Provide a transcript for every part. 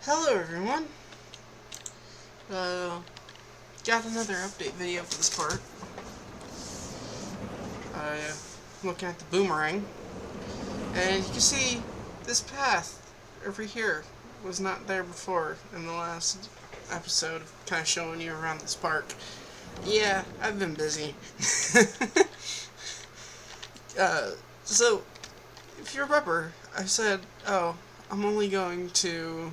Hello everyone. Got another update video for this part. Looking at the boomerang, and you can see this path over here was not there before in the last episode, kind of showing you around this park. Yeah, I've been busy. So if you remember, I said, oh, I'm only going to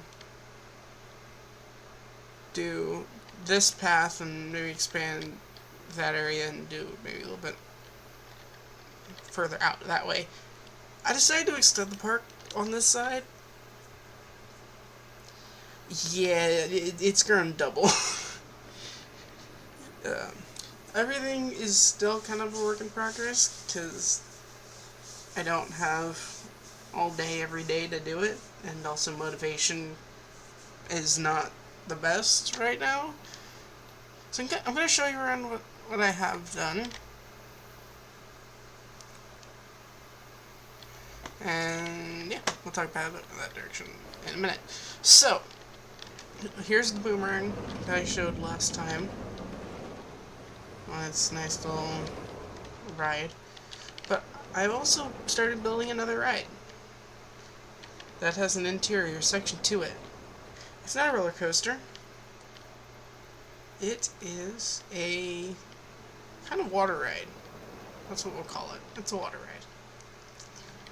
do this path and maybe expand that area and do maybe a little bit further out that way. I decided to extend the park on this side. Yeah, it's grown double. Everything is still kind of a work in progress because I don't have all day every day to do it, and also motivation is not the best right now. So I'm going to show you around what I have done. And yeah, we'll talk about it in that direction in a minute. So, here's the boomerang that I showed last time. Well, it's a nice little ride. But I've also started building another ride that has an interior section to it. It's not a roller coaster. It is a kind of water ride. That's what we'll call it. It's a water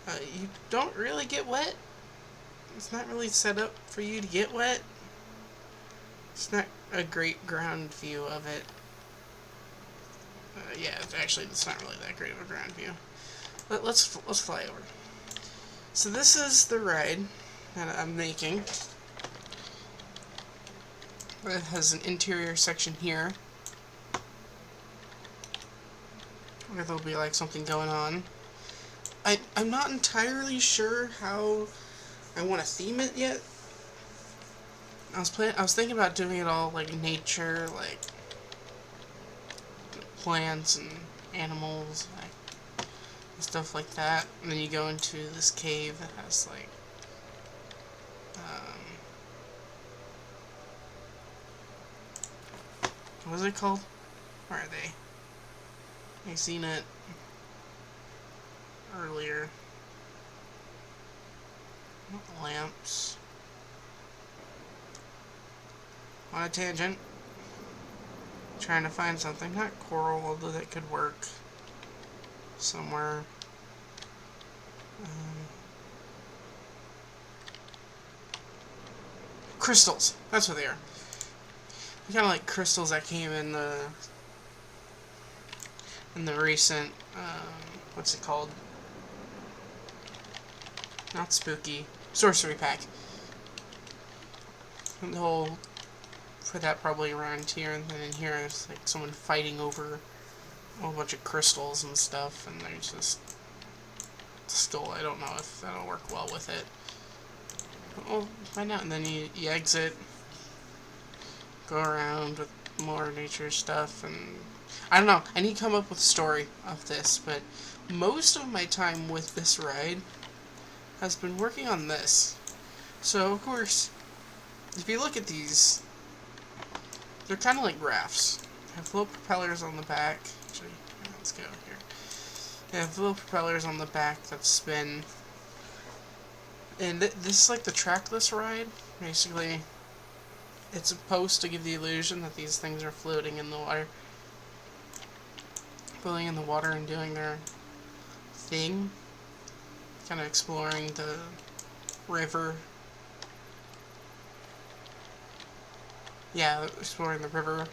ride. You don't really get wet. It's not really set up for you to get wet. It's not a great ground view of it. Yeah, actually, it's not really that great of a ground view. But let's fly over. So this is the ride that I'm making. It has an interior section here, where there'll be like something going on. I'm not entirely sure how I want to theme it yet. I was thinking about doing it all like nature, like plants and animals, like stuff like that. And then you go into this cave that has like what is it called? Where are they? I seen it earlier. Lamps. On a tangent. Trying to find something. Not coral, although that could work somewhere. Crystals. That's what they are. They're kind of like crystals that came in the recent what's it called? Not spooky. Sorcery pack. And the whole put that probably around here, and then in here it's like someone fighting over a whole bunch of crystals and stuff, and there's just skull. I don't know if that'll work well with it. But we'll find out, and then you exit, go around with more nature stuff, and I don't know. I need to come up with a story of this, but most of my time with this ride has been working on this. So, of course, if you look at these, they're kind of like rafts. They have little propellers on the back. Actually, let's go here. They have little propellers on the back that spin. And this is like the trackless ride. Basically, it's supposed to give the illusion that these things are floating in the water. Floating in the water and doing their thing. Kind of exploring the river. Yeah, exploring the river.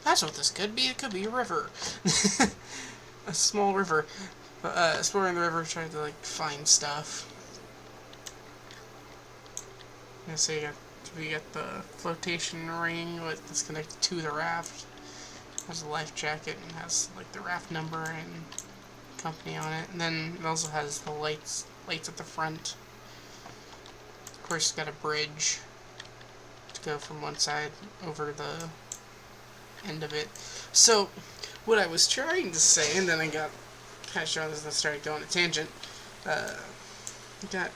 That's what this could be. It could be a river. A small river. Exploring the river, trying to, like, find stuff. Yeah, so we got the flotation ring that's connected to the raft. It has a life jacket and has, like, the raft number and company on it. And then it also has the lights at the front. Of course, it's got a bridge to go from one side over the end of it. So, what I was trying to say, and then I got kind of shown as I started going on a tangent, got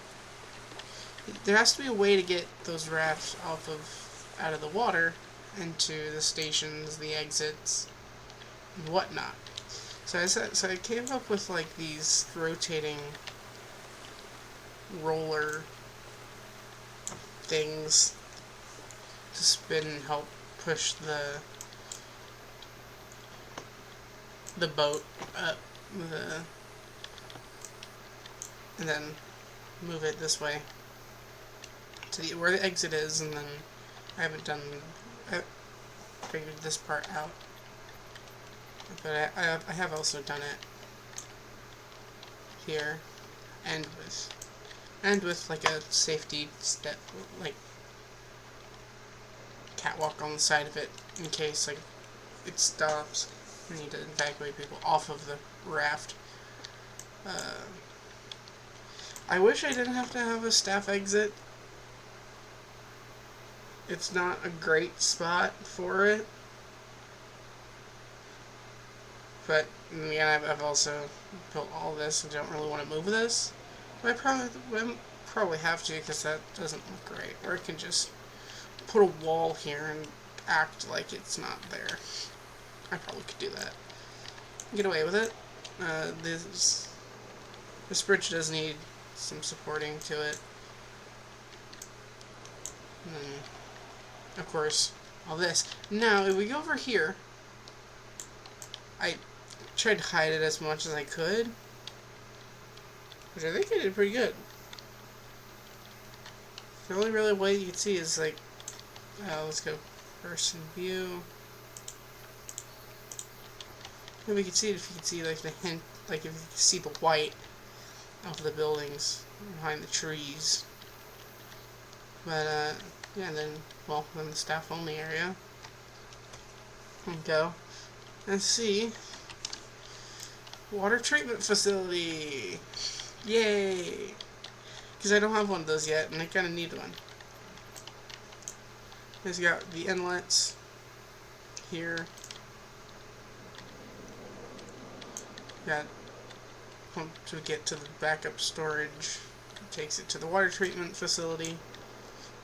There has to be a way to get those rafts out of the water into the stations, the exits, and whatnot. So I came up with like these rotating roller things to spin and help push the boat up and then move it this way to where the exit is, and then I figured this part out, but I have also done it here, and with like a safety step, like catwalk on the side of it in case like it stops. We need to evacuate people off of the raft. I wish I didn't have to have a staff exit. It's not a great spot for it. But, yeah, I've also built all this and don't really want to move this. But I probably have to, because that doesn't look great. Or I can just put a wall here and act like it's not there. I probably could do that. Get away with it. This bridge does need some supporting to it. And then, of course, all this. Now, if we go over here, I tried to hide it as much as I could, which I think I did pretty good. The only really way you can see is like, let's go person view. And we can see it if you can see like the hint, like if you can see the white of the buildings behind the trees. But yeah, then the staff only area. And go and see water treatment facility. Yay! Because I don't have one of those yet, and I kind of need one. It's got the inlets here. Got pump to get to the backup storage. It takes it to the water treatment facility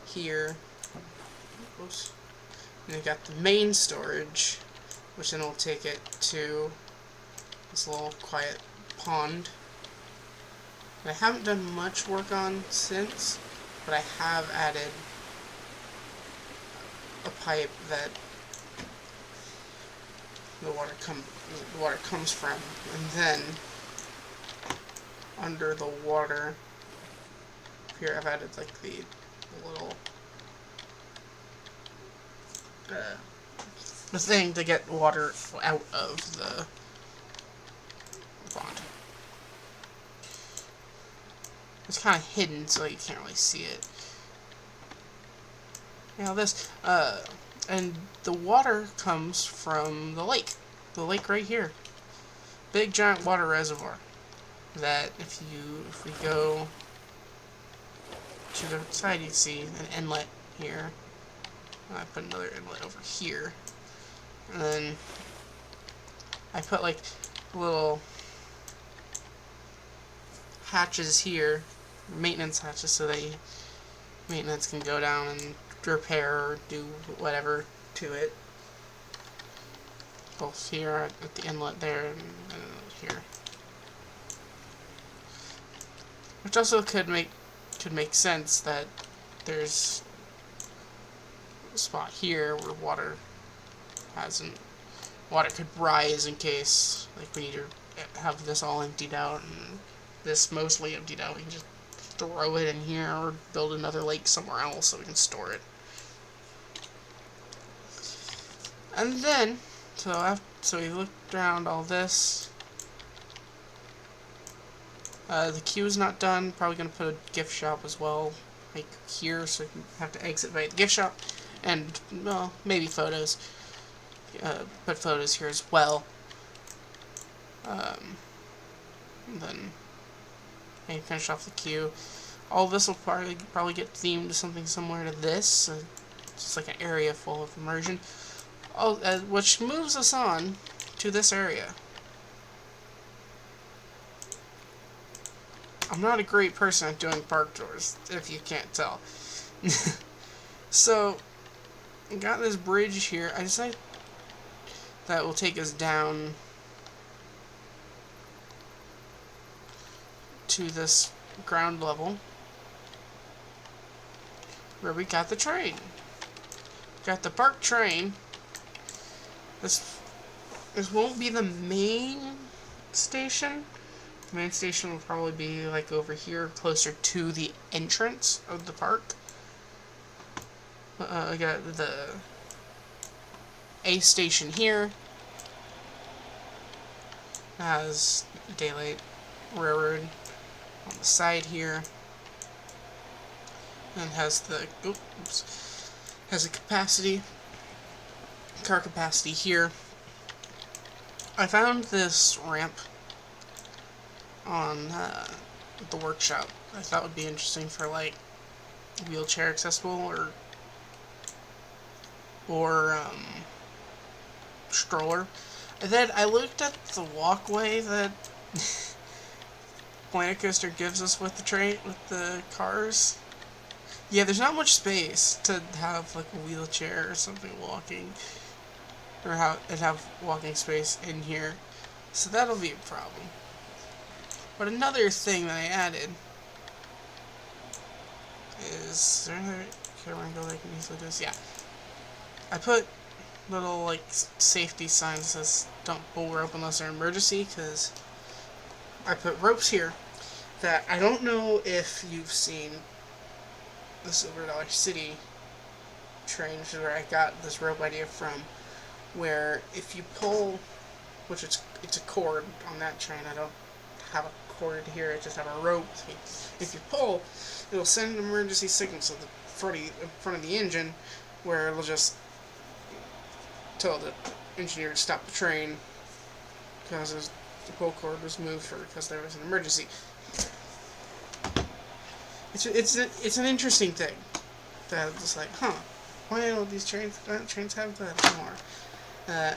here. Oops. And you got the main storage, which then will take it to this little quiet pond that I haven't done much work on since, but I have added a pipe that the water comes from, and then under the water here I've added like the little the thing to get water out of the pond. It's kind of hidden, so you can't really see it. Now this, and the water comes from the lake right here. Big giant water reservoir. That if we go to the side, you see an inlet here. I put another inlet over here, and then I put like little hatches here, maintenance hatches, so that maintenance can go down and repair or do whatever to it. Both here at the inlet there and here. Which also could make sense that there's a spot here where water could rise in case like we need to have this all emptied out and this mostly emptied out. We can just throw it in here or build another lake somewhere else so we can store it. And then so we looked around all this. The queue is not done. Probably going to put a gift shop as well, like here, so you have to exit by the gift shop, and well, maybe photos. Put photos here as well. And then maybe finish off the queue. All this will probably get themed to something similar to this. Just like an area full of immersion. Which moves us on to this area. I'm not a great person at doing park tours, if you can't tell. So, I got this bridge here. I decided that will take us down to this ground level where we got the train. Got the park train. This won't be the main station. The main station will probably be like over here, closer to the entrance of the park. I got the A station here. Has Daylight Railroad on the side here, and has the has a car capacity here. I found this ramp on the workshop. I thought would be interesting for like wheelchair accessible or stroller. And then I looked at the walkway that Planet Coaster gives us with the train, with the cars. Yeah, there's not much space to have like a wheelchair or something walking, or have walking space in here, so that'll be a problem. But another thing that I added is there another camera angle that I can easily do this? Yeah, I put little like safety signs that says "Don't pull rope unless they're emergency," because I put ropes here that I don't know if you've seen the Silver Dollar City train, which is where I got this rope idea from, where if you pull, which it's a cord on that train, I don't have a cord here, I just have a rope. If you pull, it'll send an emergency signal to the front of the engine, where it'll just tell the engineer to stop the train because the pull cord was moved because there was an emergency. It's an interesting thing that it's like, why don't these trains have that anymore?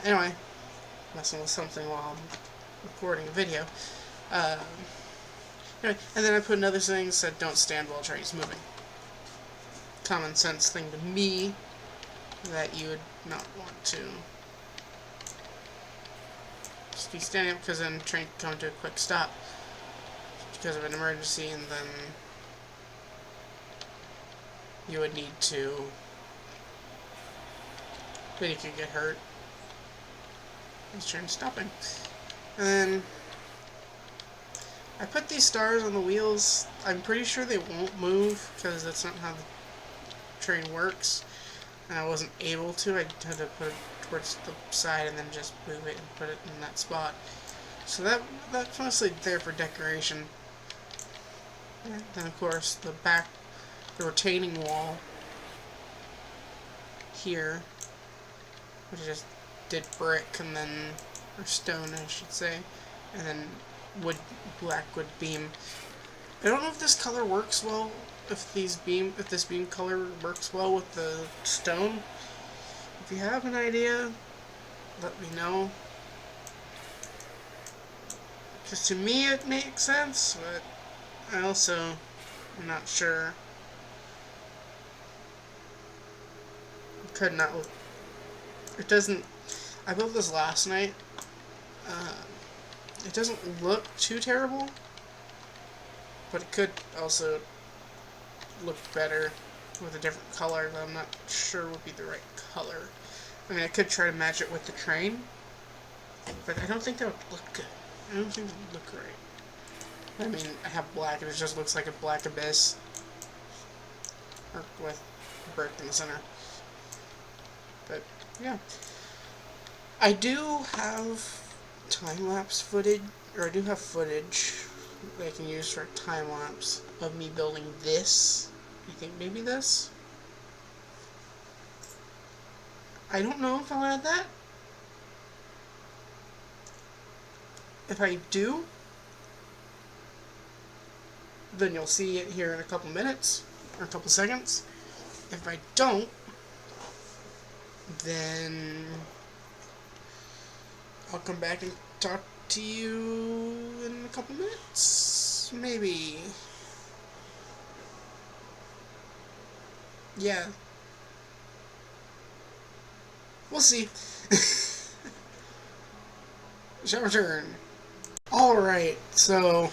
Anyway, messing with something while I'm recording a video. Anyway, and then I put another thing that said, "Don't stand while a train's moving." Common sense thing to me that you would not want to just be standing up, because then the train can come to a quick stop because of an emergency, and then you would need to, then you could get hurt. This train's stopping. And then I put these stars on the wheels. I'm pretty sure they won't move because that's not how the train works, and I wasn't able to. I had to put it towards the side and then just move it and put it in that spot. So that's mostly there for decoration. And then of course the retaining wall here, which I just did brick and then, or stone I should say, and then black wood beam. I don't know if this color works well, if this beam color works well with the stone. If you have an idea, let me know. Because to me it makes sense, but I also am not sure. Could not. It doesn't. I built this last night. It doesn't look too terrible, but it could also look better with a different color that I'm not sure would be the right color. I mean, I could try to match it with the train, but I don't think that would look good. I don't think it would look right. I mean, I have black, and it just looks like a black abyss, or with brick in the center. But, yeah. I do have time-lapse footage, or I do have footage that I can use for a time-lapse of me building this. I think maybe this? I don't know if I'll add that. If I do, then you'll see it here in a couple minutes, or a couple seconds. If I don't, then I'll come back and talk to you in a couple minutes. maybe... Yeah. We'll see. Shall return. Alright, so...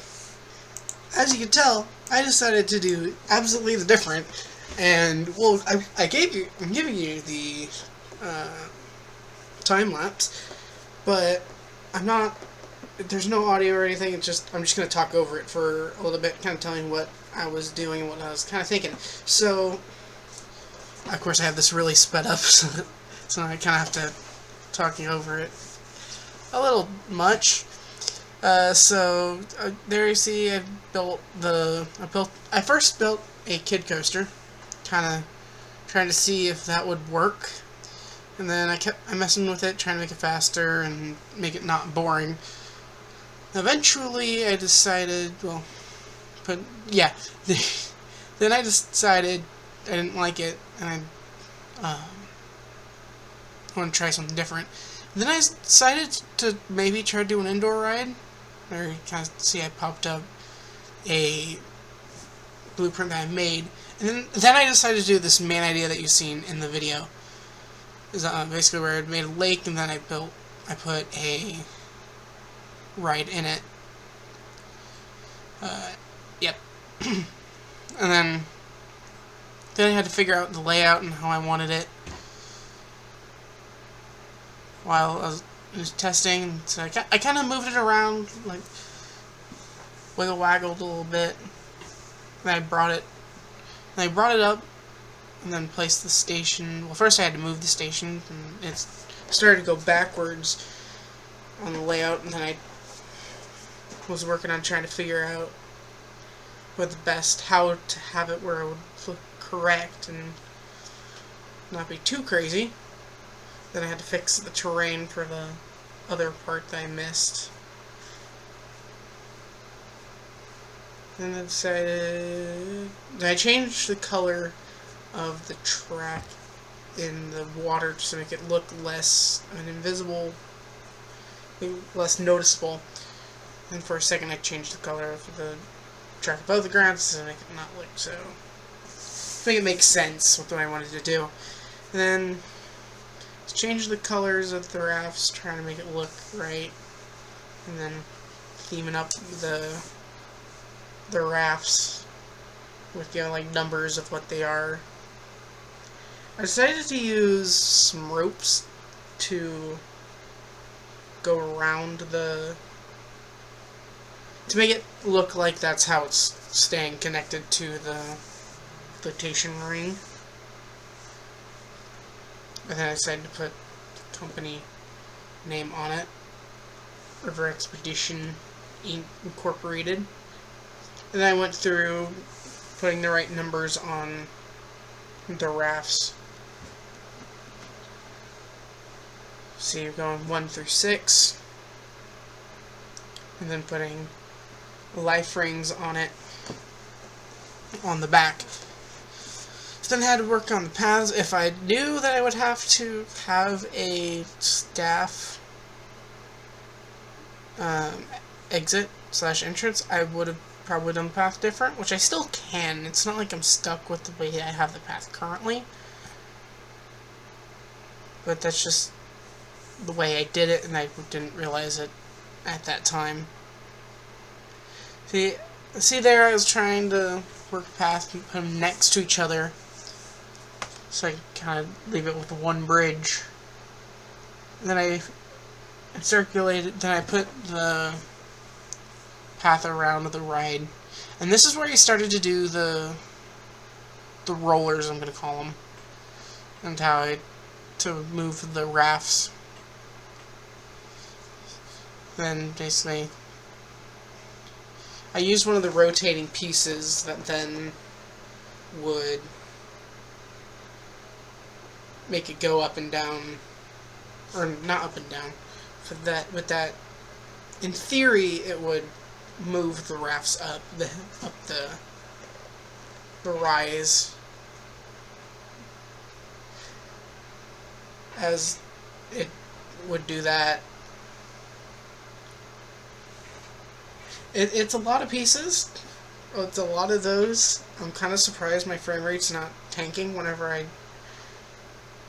As you can tell, I decided to do absolutely the different. And, well, I'm giving you the time-lapse, but I'm not... There's no audio or anything, I'm just going to talk over it for a little bit, kind of telling what I was doing and what I was kind of thinking. So, of course I have this really sped up, so I kind of have to talking over it a little much. There you see I first built a kid coaster, kind of trying to see if that would work. And then I kept messing with it, trying to make it faster and make it not boring. Eventually, I decided, well, then I decided I didn't like it, and I want to try something different. And then I decided to maybe try to do an indoor ride. There you kind of see I popped up a blueprint that I made. And then I decided to do this main idea that you've seen in the video. Is basically where I made a lake, and then I put a ride in it. Yep. And then I had to figure out the layout and how I wanted it while I was testing. So I kind of moved it around, like wiggled a little bit. Then I brought it up, and then placed the station. Well, first I had to move the station, and it started to go backwards on the layout, and then I was working on trying to figure out how to have it where it would look correct and not be too crazy. Then I had to fix the terrain for the other part that I missed. Then I decided... I changed the color of the track in the water to make it look less invisible, less noticeable. And for a second I changed the color of the track above the ground to make it not look so... to make it make sense with what I wanted to do. And then change the colors of the rafts, trying to make it look right. And then theming up the rafts with, you know, like numbers of what they are. I decided to use some ropes to go around to make it look like that's how it's staying connected to the flotation ring. And then I decided to put the company name on it, River Expedition Incorporated. And then I went through putting the right numbers on the rafts. So you're going 1 through 6, and then putting life rings on it on the back. So then I had to work on the paths. If I knew that I would have to have a staff exit/entrance, I would have probably done the path different, which I still can. It's not like I'm stuck with the way I have the path currently. But that's just the way I did it, and I didn't realize it at that time. See there, I was trying to work a path and put them next to each other, so I kind of leave it with one bridge. And then I circulated, then I put the path around the ride. And this is where I started to do the rollers, I'm going to call them, and how to move the rafts. Then basically I used one of the rotating pieces that then would make it go up and down, or not up and down. With that, in theory, it would move the rafts up the rise, as it would do that. It's a lot of pieces. It's a lot of those. I'm kind of surprised my frame rate's not tanking whenever I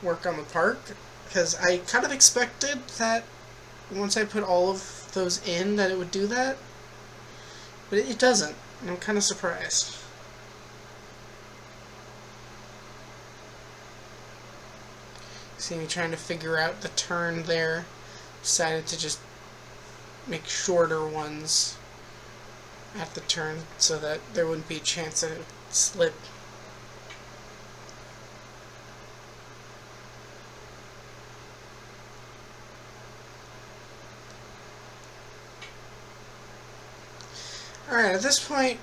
work on the park, because I kind of expected that once I put all of those in that it would do that, but it doesn't, and I'm kind of surprised. See me trying to figure out the turn there. Decided to just make shorter ones at the turn so that there wouldn't be a chance that it would slip. Alright, at this point,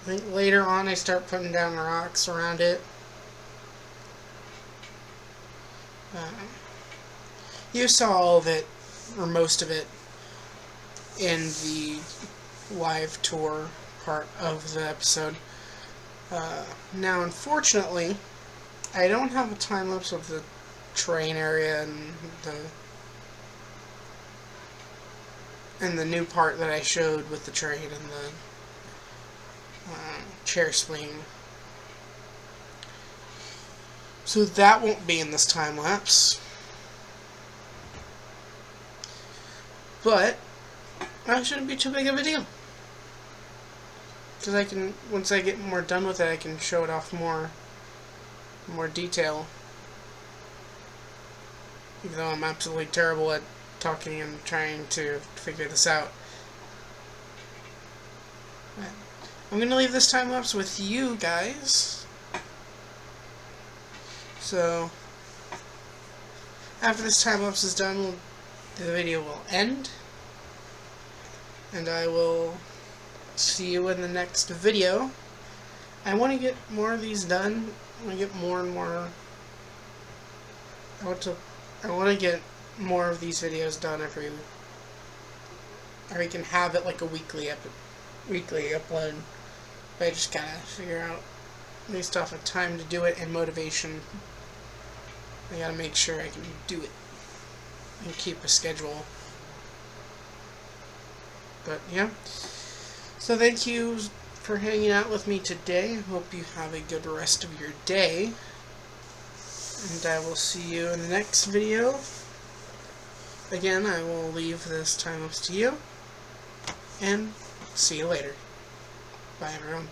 I think later on I start putting down rocks around it. You saw all of it, or most of it, in the live tour part of the episode. Now, unfortunately, I don't have a time lapse of the train area and the new part that I showed with the train and the chair swing. So that won't be in this time lapse. But that shouldn't be too big of a deal. Because I can, once I get more done with it, I can show it off more detail. Even though I'm absolutely terrible at talking and trying to figure this out. But I'm going to leave this time lapse with you guys. So, after this time lapse is done, the video will end. And I will see you in the next video. I want to get more of these done. I want to get more and more. I want to get more of these videos done every. Or we can have it like a weekly upload. But I just gotta figure out based off of time to do it and motivation. I gotta make sure I can do it and keep a schedule. But yeah. So thank you for hanging out with me today. I hope you have a good rest of your day. And I will see you in the next video. Again, I will leave this time lapse to you. And see you later. Bye everyone.